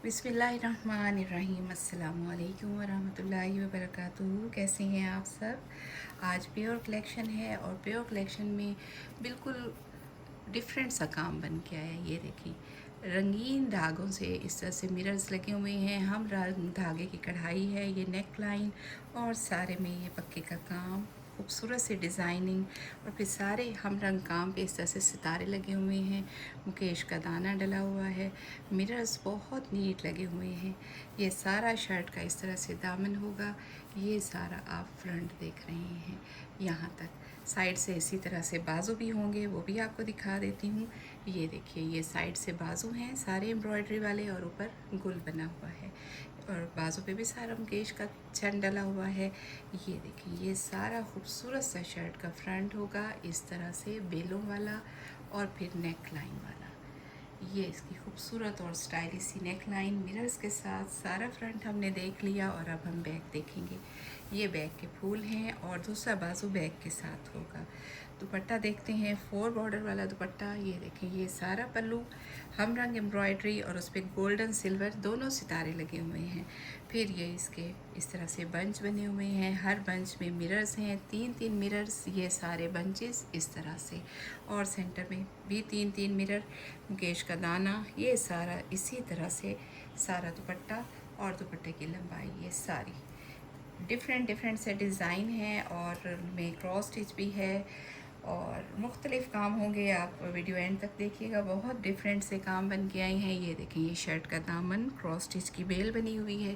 बिस्मिल्लाहिर्रहमानिर्रहीम। अस्सलामु अलैकुम वरहमतुल्लाहि वबरकातुहू। कैसे हैं आप सब? आज प्योर कलेक्शन है और प्योर कलेक्शन में बिल्कुल डिफरेंट सा काम बन के आया है। ये देखिए, रंगीन धागों से इस तरह से मिरर्स लगे हुए हैं। हम रंग धागे की कढ़ाई है, ये नेक लाइन और सारे में ये पक्के का काम, खूबसूरत से डिज़ाइनिंग और फिर सारे हम रंग काम पे इस तरह से सितारे लगे हुए हैं। मुकेश का दाना डला हुआ है। मिरर्स बहुत नीट लगे हुए हैं। ये सारा शर्ट का इस तरह से दामन होगा। ये सारा आप फ्रंट देख रहे हैं यहाँ तक। साइड से इसी तरह से बाजू भी होंगे, वो भी आपको दिखा देती हूँ। ये देखिए, ये साइड से बाजू हैं सारे एम्ब्रॉयडरी वाले और ऊपर गुल बना हुआ है और बाजू पे भी सारा मुकेश का छन डला हुआ है। ये देखिए, ये सारा खूबसूरत सा शर्ट का फ्रंट होगा इस तरह से बेलों वाला और फिर नेक लाइन वाला। ये इसकी खूबसूरत और स्टाइलिश सी नेक लाइन मिरर्स के साथ सारा फ्रंट हमने देख लिया और अब हम बैक देखेंगे। ये बैक के फूल हैं और दूसरा बाजू बैक के साथ होगा। दुपट्टा देखते हैं, 4 बॉर्डर वाला दुपट्टा। ये देखें, ये सारा पल्लू हम रंग एम्ब्रॉयडरी और उस पर गोल्डन सिल्वर दोनों सितारे लगे हुए हैं। फिर ये इसके इस तरह से बंच बने हुए हैं। हर बंच में मिरर्स हैं, 3-3 मिरर्स, ये सारे बंचेस इस तरह से। और सेंटर में भी 3-3 मिरर। मुकेश का दाना, ये सारा इसी तरह से सारा दुपट्टा और दुपट्टे की लंबाई ये सारी डिफरेंट डिफरेंट से डिज़ाइन है और में क्रॉस स्टिच भी है और मुख्तलिफ़ काम होंगे। आप वीडियो एंड तक देखिएगा, बहुत डिफरेंट से काम बन के आए हैं। ये देखें, ये शर्ट का दामन क्रॉस स्टिच की बेल बनी हुई है।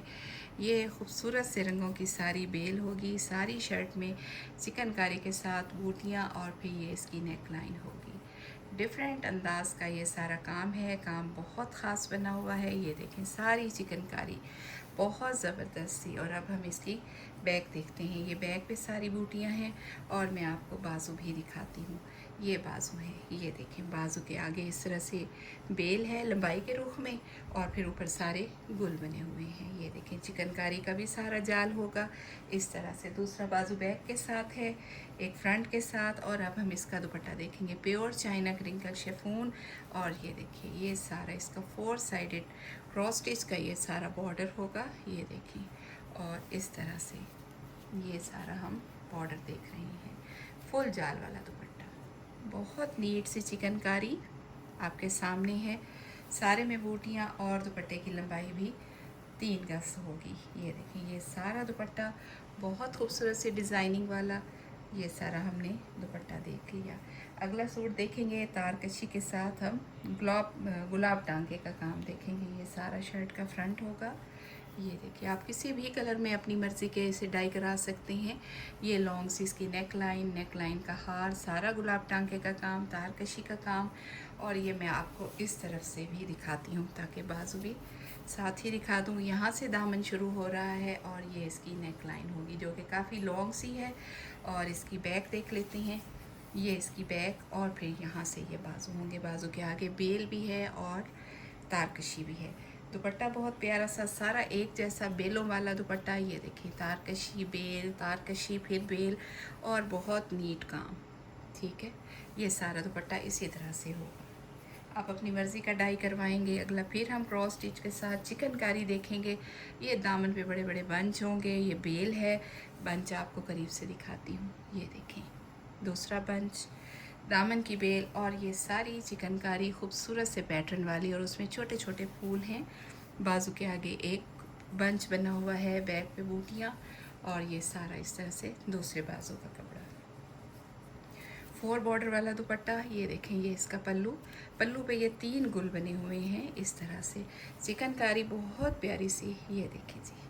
ये खूबसूरत से रंगों की सारी बेल होगी। सारी शर्ट में चिकनकारी के साथ बूटियाँ और फिर ये इसकी नेक लाइन होगी। डिफरेंट अंदाज का ये सारा काम है। काम बहुत ख़ास बना हुआ है। ये देखें, सारी चिकनकारी बहुत ज़बरदस्त सी। और अब हम इसकी बैक देखते हैं। ये बैक पे सारी बूटियां हैं और मैं आपको बाजू भी दिखाती हूँ। ये बाजू है, ये देखें, बाजू के आगे इस तरह से बेल है लंबाई के रुख में और फिर ऊपर सारे गुल बने हुए हैं। ये देखें, चिकनकारी का भी सारा जाल होगा इस तरह से। दूसरा बाजू बैक के साथ है, एक फ्रंट के साथ। और अब हम इसका दुपट्टा देखेंगे, प्योर चाइना क्रिंकल शेफून। और ये देखिए, ये सारा इसका 4 साइडेड क्रॉस स्टिच का ये सारा बॉर्डर होगा। ये देखिए, और इस तरह से ये सारा हम बॉर्डर देख रहे हैं। फुल जाल वाला दुपट्टा, बहुत नीट सी चिकनकारी आपके सामने है। सारे में बूटियाँ और दुपट्टे की लंबाई भी 3 गज होगी। ये देखिए, ये सारा दुपट्टा बहुत खूबसूरत सी डिज़ाइनिंग वाला। ये सारा हमने दुपट्टा देख लिया। अगला सूट देखेंगे, तारकशी के साथ हम गुलाब टांके का काम देखेंगे। ये सारा शर्ट का फ्रंट होगा। ये देखिए, आप किसी भी कलर में अपनी मर्ज़ी के इसे डाई करा सकते हैं। ये लॉन्ग सी इसकी नेक लाइन का हार, सारा गुलाब टांके का काम, तारकशी का काम। और ये मैं आपको इस तरफ से भी दिखाती हूँ ताकि बाजू भी साथ ही दिखा दूँ। यहाँ से दामन शुरू हो रहा है और ये इसकी नेक लाइन होगी जो कि काफ़ी लॉन्ग सी है। और इसकी बैक देख लेते हैं। ये इसकी बैक और फिर यहाँ से ये बाजू होंगे। बाजू के आगे बेल भी है और तारकशी भी है। दुपट्टा बहुत प्यारा सा, सारा एक जैसा बेलों वाला दुपट्टा। ये देखिए, तारकशी बेल, तारकशी फिर बेल और बहुत नीट काम। ठीक है, ये सारा दुपट्टा इसी तरह से होगा। आप अपनी मर्ज़ी का डाई करवाएंगे। अगला फिर हम क्रॉस स्टिच के साथ चिकनकारी देखेंगे। ये दामन पे बड़े बड़े बंच होंगे। ये बेल है, बंच आपको करीब से दिखाती हूँ। ये देखें, दूसरा बंच, दामन की बेल और ये सारी चिकनकारी खूबसूरत से पैटर्न वाली और उसमें छोटे छोटे फूल हैं। बाजू के आगे एक बंच बना हुआ है, बैक पे बूटियाँ और ये सारा इस तरह से दूसरे बाजू का कपड़ा। 4 बॉर्डर वाला दुपट्टा। ये देखें, ये इसका पल्लू, पल्लू पे ये 3 गुल बने हुए हैं इस तरह से। चिकनकारी बहुत प्यारी सी। ये देखिए जी,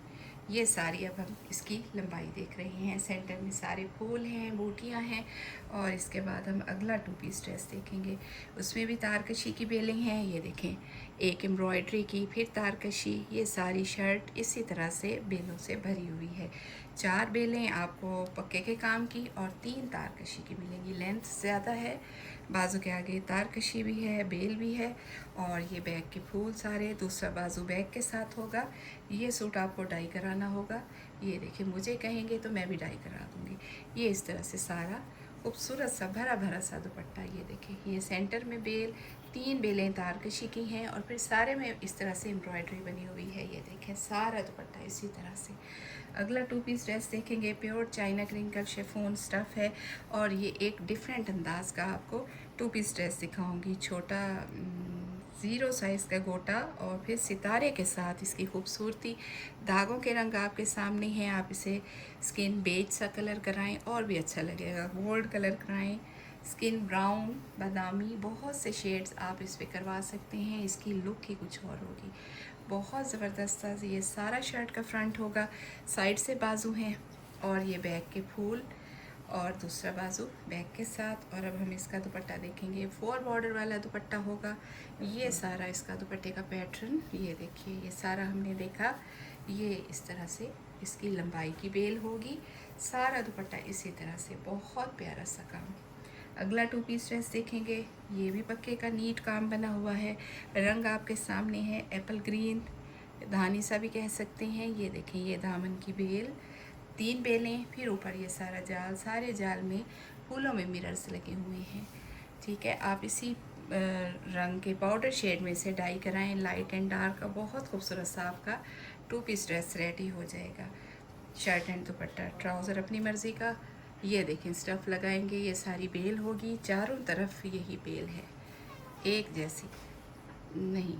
ये सारी अब हम इसकी लंबाई देख रहे हैं। सेंटर में सारे फूल हैं, बूटियां हैं। और इसके बाद हम अगला 2 पीस ड्रेस देखेंगे। उसमें भी तारकशी की बेलें हैं। ये देखें, एक एम्ब्रॉयडरी की, फिर तारकशी। ये सारी शर्ट इसी तरह से बेलों से भरी हुई है। 4 बेलें आपको पक्के के काम की और 3 तारकशी की मिलेंगी। लेंथ ज़्यादा है। बाजू के आगे तारकशी भी है, बेल भी है और ये बैक के फूल सारे। दूसरा बाजू बैक के साथ होगा। ये सूट आपको डाई कराना होगा। ये देखिए, मुझे कहेंगे तो मैं भी डाई करा दूँगी। ये इस तरह से सारा खूबसूरत सा भरा भरा सा दुपट्टा। ये देखें, ये सेंटर में बेल, 3 बेलें तारकशी की हैं और फिर सारे में इस तरह से एम्ब्रॉयडरी बनी हुई है। ये देखें सारा दुपट्टा इसी तरह से। अगला 2 पीस ड्रेस देखेंगे, pure China crinkle chiffon stuff है और ये एक डिफरेंट अंदाज का आपको 2 पीस ड्रेस दिखाऊंगी। छोटा 0 साइज़ का गोटा और फिर सितारे के साथ इसकी खूबसूरती। धागों के रंग आपके सामने हैं, आप इसे स्किन बेज सा कलर कराएं और भी अच्छा लगेगा। गोल्ड कलर कराएं, स्किन ब्राउन, बादामी, बहुत से शेड्स आप इस पे करवा सकते हैं। इसकी लुक ही कुछ और होगी, बहुत ज़बरदस्त सा। ये सारा शर्ट का फ्रंट होगा, साइड से बाजू हैं और ये बैक के फूल और दूसरा बाजू बैक के साथ। और अब हम इसका दुपट्टा देखेंगे, 4 बॉर्डर वाला दुपट्टा होगा। ये सारा इसका दुपट्टे का पैटर्न, ये देखिए, ये सारा हमने देखा। ये इस तरह से इसकी लंबाई की बेल होगी, सारा दुपट्टा इसी तरह से, बहुत प्यारा सा काम। अगला 2 पीस ड्रेस देखेंगे, ये भी पक्के का नीट काम बना हुआ है। रंग आपके सामने है, एप्पल ग्रीन, धानी सा भी कह सकते हैं। ये देखें, ये दामन की बेल, 3 बेलें, फिर ऊपर ये सारा जाल, सारे जाल में फूलों में मिरर्स लगे हुए हैं। ठीक है, आप इसी रंग के पाउडर शेड में से डाई कराएं, लाइट एंड डार्क का। बहुत खूबसूरत सा आपका 2 पीस ड्रेस रेडी हो जाएगा। शर्ट एंड दुपट्टा, ट्राउज़र अपनी मर्ज़ी का। ये देखें, स्टफ़ लगाएंगे, ये सारी बेल होगी, चारों तरफ यही बेल है, एक जैसी नहीं।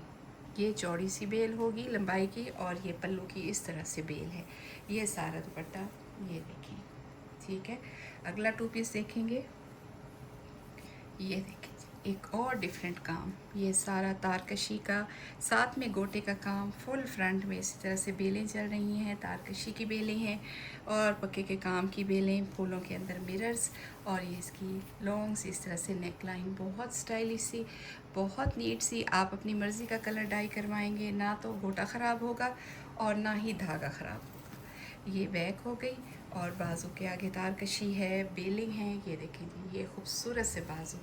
ये चौड़ी सी बेल होगी लंबाई की और ये पल्लू की इस तरह से बेल है। ये सारा दुपट्टा, ये देखिए। ठीक है, अगला 2 पीस देखेंगे, ये देखिए एक और डिफरेंट काम। ये सारा तारकशी का, साथ में गोटे का काम, फुल फ्रंट में इसी तरह से बेलें चल रही हैं, तारकशी की बेलें हैं और पक्के के काम की बेलें, फूलों के अंदर मिरर्स और ये इसकी लॉन्ग सी इस तरह से नेक लाइन, बहुत स्टाइलिश सी, बहुत नीट सी। आप अपनी मर्ज़ी का कलर डाई करवाएंगे, ना तो गोटा ख़राब होगा और ना ही धागा ख़राब होगा। ये बैक हो गई और बाजू के आगे तारकशी है, बेलिंग है। ये देखें जी, ये खूबसूरत से बाजू,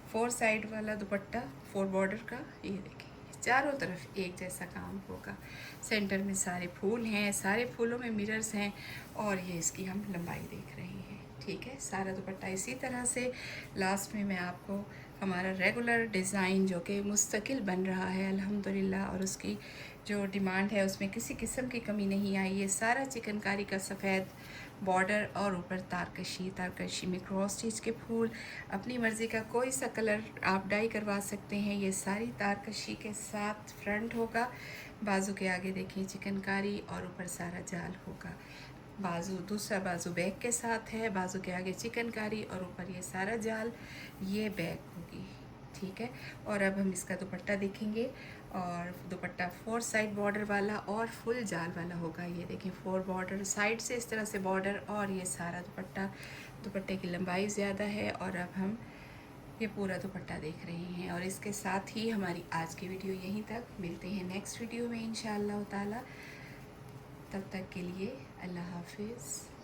4 साइड वाला दुपट्टा, 4 बॉर्डर का। ये देखें, चारों तरफ एक जैसा काम होगा। सेंटर में सारे फूल हैं, सारे फूलों में मिरर्स हैं और ये इसकी हम लंबाई देख रहे हैं। ठीक है, सारा दुपट्टा इसी तरह से। लास्ट में मैं आपको हमारा रेगुलर डिज़ाइन जो कि मुस्तकिल बन रहा है अल्हम्दुलिल्लाह, और उसकी जो डिमांड है उसमें किसी किस्म की कमी नहीं आई। ये सारा चिकनकारी का सफ़ेद बॉर्डर और ऊपर तारकशी, तारकशी में क्रॉस स्टिच के फूल, अपनी मर्ज़ी का कोई सा कलर आप डाई करवा सकते हैं। ये सारी तारकशी के साथ फ्रंट होगा, बाजू के आगे देखिए चिकनकारी और ऊपर सारा जाल होगा। बाजू, दूसरा बाजू बैक के साथ है, बाजू के आगे चिकनकारी और ऊपर ये सारा जाल, ये बैक होगी। ठीक है, और अब हम इसका दुपट्टा देखेंगे और दुपट्टा 4 साइड बॉर्डर वाला और फुल जाल वाला होगा। ये देखें, 4 बॉर्डर, साइड से इस तरह से बॉर्डर और ये सारा दुपट्टा। दुपट्टे की लंबाई ज़्यादा है और अब हम ये पूरा दुपट्टा देख रहे हैं। और इसके साथ ही हमारी आज की वीडियो यहीं तक, मिलते हैं नेक्स्ट वीडियो में इंशाअल्लाह ताला। तब तक के लिए अल्लाह हाफिज़।